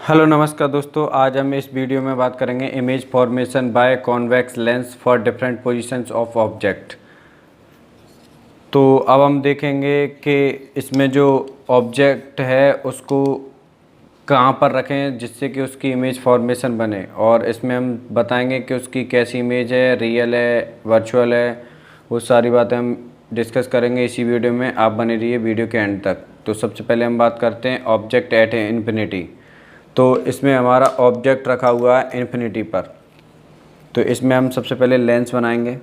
Hello नमस्कार दोस्तों, आज हम इस वीडियो में बात करेंगे image formation by convex lens for different positions of object. तो अब हम देखेंगे कि इसमें जो ऑब्जेक्ट है उसको कहाँ पर रखें जिससे कि उसकी इमेज फॉर्मेशन बने, और इसमें हम बताएंगे कि उसकी कैसी इमेज है, रियल है, वर्चुअल है। वो सारी बातें हम डिस्कस करेंगे इसी वीडियो में। आप बने रहिए वीडियो के एंड तक। तो सबसे पहले हम बात करते हैं ऑब्जेक्ट एट इन्फिनिटी। तो इसमें हमारा ऑब्जेक्ट रखा हुआ है इन्फिनिटी पर। तो इसमें हम सबसे पहले लेंस बनाएंगे।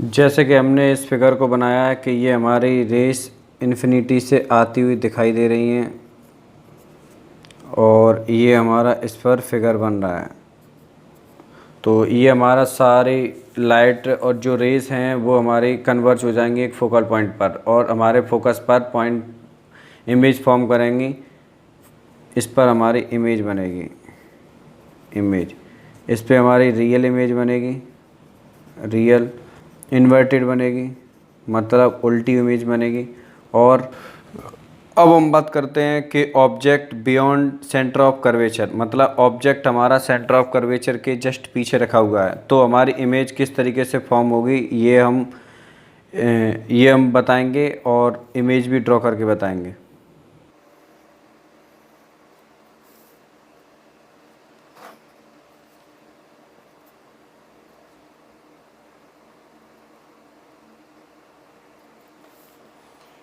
जैसे कि हमने इस फिगर को बनाया है कि ये हमारी रेस इन्फिनिटी से आती हुई दिखाई दे रही हैं, और ये हमारा इस पर फिगर बन रहा है। तो ये हमारा सारी लाइट और जो रेस हैं वो हमारी कन्वर्ज हो जाएंगी एक फोकल पॉइंट पर, और हमारे फोकस पर पॉइंट इमेज फॉर्म करेंगी। इस पर हमारी इमेज बनेगी। इमेज इस पे हमारी रियल इमेज बनेगी। रियल इन्वर्टेड बनेगी, मतलब उल्टी इमेज बनेगी। और अब हम बात करते हैं कि object beyond centre of curvature, मतलब ऑब्जेक्ट हमारा सेंटर ऑफ कर्वेचर के जस्ट पीछे रखा हुआ है। तो हमारी इमेज किस तरीके से फॉर्म होगी ये हम बताएंगे, और इमेज भी ड्रॉ करके बताएंगे।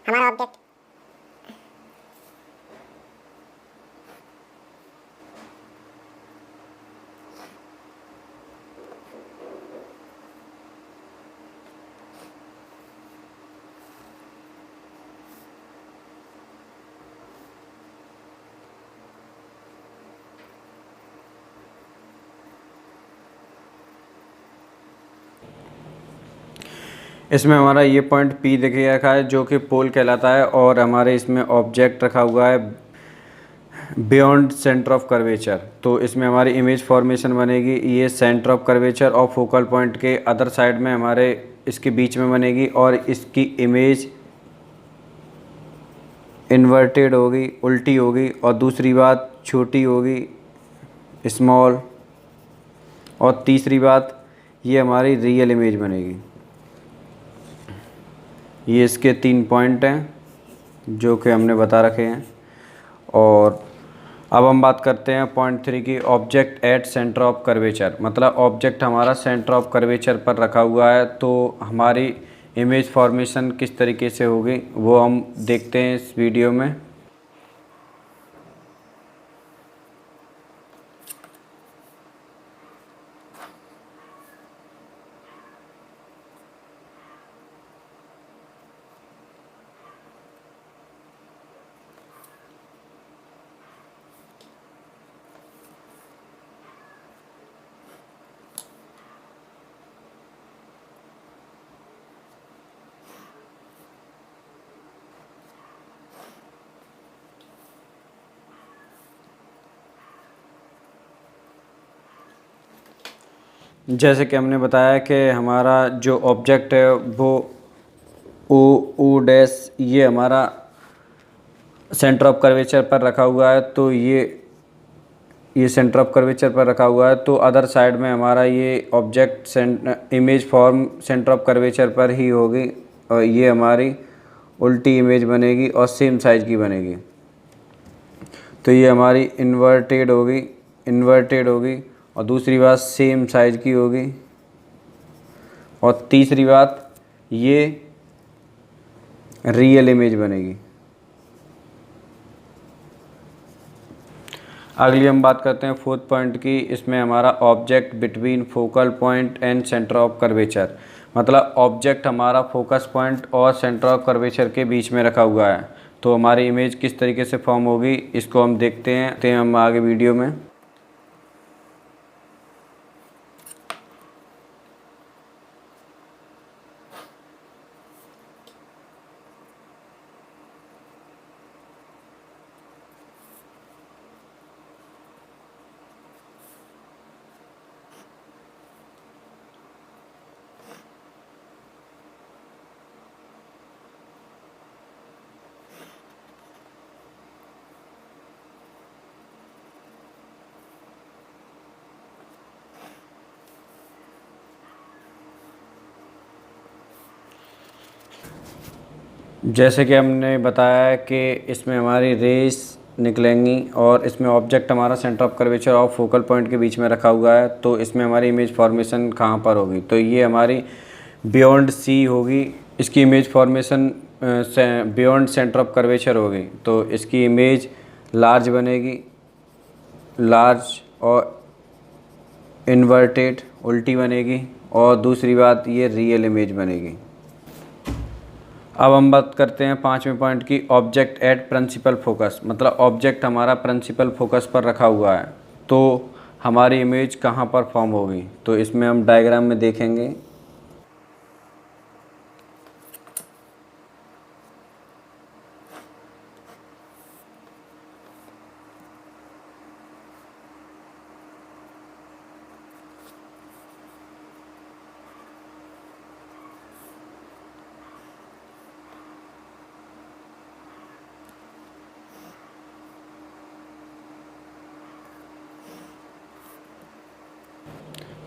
हमारा ऑब्जेक्ट इसमें हमारा ये पॉइंट P देखिए रखा है जो कि पोल कहलाता है, और हमारे इसमें ऑब्जेक्ट रखा हुआ है बियॉन्ड सेंटर ऑफ कर्वेचर। तो इसमें हमारी इमेज फॉर्मेशन बनेगी। ये सेंटर ऑफ कर्वेचर और फोकल पॉइंट के अदर साइड में हमारे इसके बीच में बनेगी, और इसकी इमेज इन्वर्टेड होगी, उल्टी होगी। और दूसरी बात, छोटी होगी, स्मॉल। और तीसरी बात, ये हमारी रियल इमेज बनेगी। ये इसके 3 पॉइंट हैं जो कि हमने बता रखे हैं। और अब हम बात करते हैं पॉइंट 3 की, object at centre of curvature. मतलब ऑब्जेक्ट हमारा सेंटर ऑफ कर्वेचर पर रखा हुआ है, तो हमारी इमेज फॉर्मेशन किस तरीके से होगी वो हम देखते हैं इस वीडियो में। जैसे कि हमने बताया कि हमारा जो ऑब्जेक्ट है वो ओ ओ डैश ये हमारा सेंटर ऑफ कर्वेचर पर रखा हुआ है। तो ये सेंटर ऑफ कर्वेचर पर रखा हुआ है, तो अदर साइड में हमारा ये object image form centre of curvature पर ही होगी, और ये हमारी उल्टी इमेज बनेगी और सेम साइज़ की बनेगी। तो ये हमारी इन्वर्टेड होगी। और दूसरी बात, सेम साइज़ की होगी। और तीसरी बात, ये रियल इमेज बनेगी। अगली हम बात करते हैं फोर्थ पॉइंट की। इसमें हमारा object between focal point and centre of curvature, मतलब ऑब्जेक्ट हमारा फोकस पॉइंट और सेंटर ऑफ कर्वेचर के बीच में रखा हुआ है। तो हमारी इमेज किस तरीके से फॉर्म होगी इसको हम देखते हैं हम आगे वीडियो में। जैसे कि हमने बताया कि इसमें हमारी रेस निकलेंगी और इसमें ऑब्जेक्ट हमारा सेंटर ऑफ कर्वेचर और फोकल पॉइंट के बीच में रखा हुआ है। तो इसमें हमारी इमेज फॉर्मेशन कहाँ पर होगी, तो ये हमारी बियॉन्ड सी होगी। इसकी image formation beyond centre of curvature होगी। तो इसकी इमेज लार्ज बनेगी, लार्ज और इन्वर्टेड उल्टी बनेगी। और दूसरी बात ये रियल इमेज बनेगी। अब हम बात करते हैं 5वें पॉइंट की, ऑब्जेक्ट एट प्रिंसिपल फोकस। मतलब ऑब्जेक्ट हमारा प्रिंसिपल फोकस पर रखा हुआ है तो हमारी इमेज कहाँ पर फॉर्म होगी, तो इसमें हम डायग्राम में देखेंगे।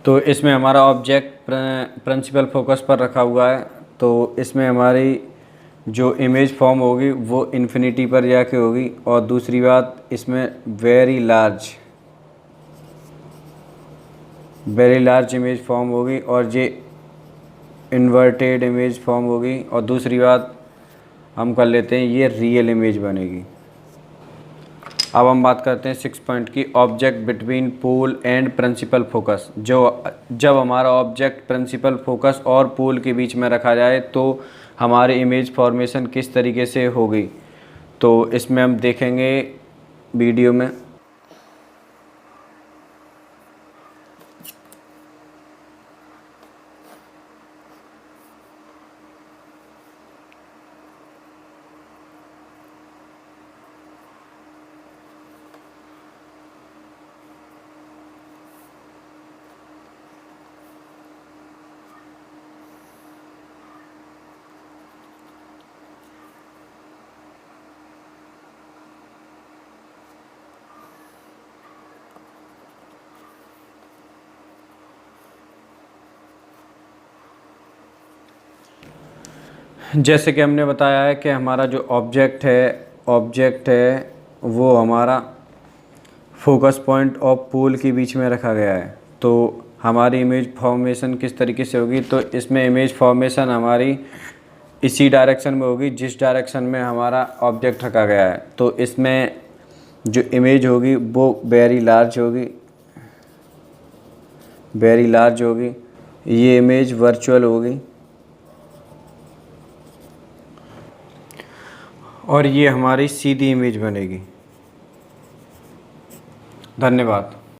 तो इसमें हमारा ऑब्जेक्ट प्रिंसिपल फोकस पर रखा हुआ है। तो इसमें हमारी जो इमेज फॉर्म होगी वो इन्फिनिटी पर जाके होगी। और दूसरी बात इसमें वेरी लार्ज इमेज फॉर्म होगी और ये इन्वर्टेड इमेज फॉर्म होगी। और दूसरी बात हम कर लेते हैं ये रियल इमेज बनेगी। अब हम बात करते हैं 6 पॉइंट की, object between pole and principal focus. जब हमारा ऑब्जेक्ट प्रिंसिपल फोकस और पोल के बीच में रखा जाए तो हमारी इमेज फॉर्मेशन किस तरीके से होगी, तो इसमें हम देखेंगे वीडियो में। जैसे कि हमने बताया है कि हमारा जो ऑब्जेक्ट है वो हमारा फोकस पॉइंट और पोल के बीच में रखा गया है। तो हमारी इमेज फॉर्मेशन किस तरीके से होगी, तो इसमें इमेज फॉर्मेशन हमारी इसी डायरेक्शन में होगी जिस डायरेक्शन में हमारा ऑब्जेक्ट रखा गया है। तो इसमें जो इमेज होगी वो वेरी लार्ज होगी। ये इमेज वर्चुअल होगी और ये हमारी सीधी इमेज बनेगी। धन्यवाद।